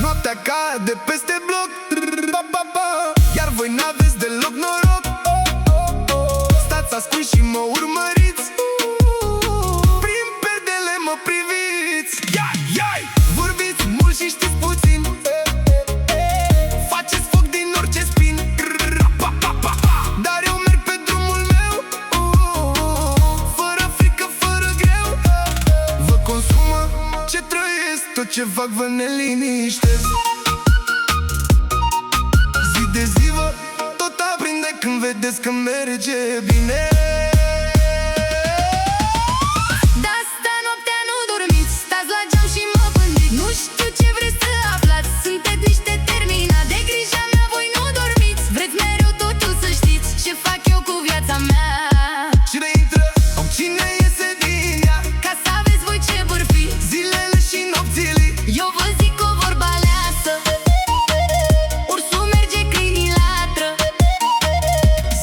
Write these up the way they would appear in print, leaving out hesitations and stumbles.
Noaptea cade peste bloc, iar voi n-aveți deloc noroc. Stați ascunși și mă urmăriți, prin perdele mă priviți. Vorbiți mult și știți puțin, faceți foc din orice spin. Dar eu merg pe drumul meu, fără frică, fără greu. Vă consumă ce trăiesc, tot ce fac vă neliniștesc. Zi de zi vă tot aprinde când vedeți că merge bine. De-asta noaptea nu dormiți, stați la geam și mă gândiți. Nu știu ce vreți să aflați, sunteți niște terminați. De grija mea voi nu dormiți, vreți mereu totul să știți. Ce fac eu cu viața mea? Cine intră sau cine iese din ea, Ca să aveți voi ce bârfi, zilele și nopțile. eu vă zic o vorbă aleasă: ursul merge, câinii latră.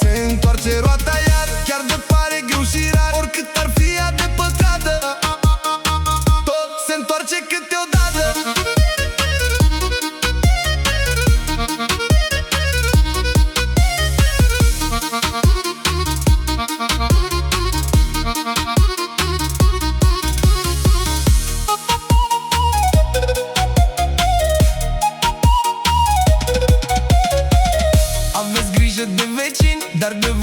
Se întoarce roata iar, chiar de pare greu și rar. Oricât ar fi ea de păcată, tot se întoarce câteodată. Aveți grijă de vecini, dar de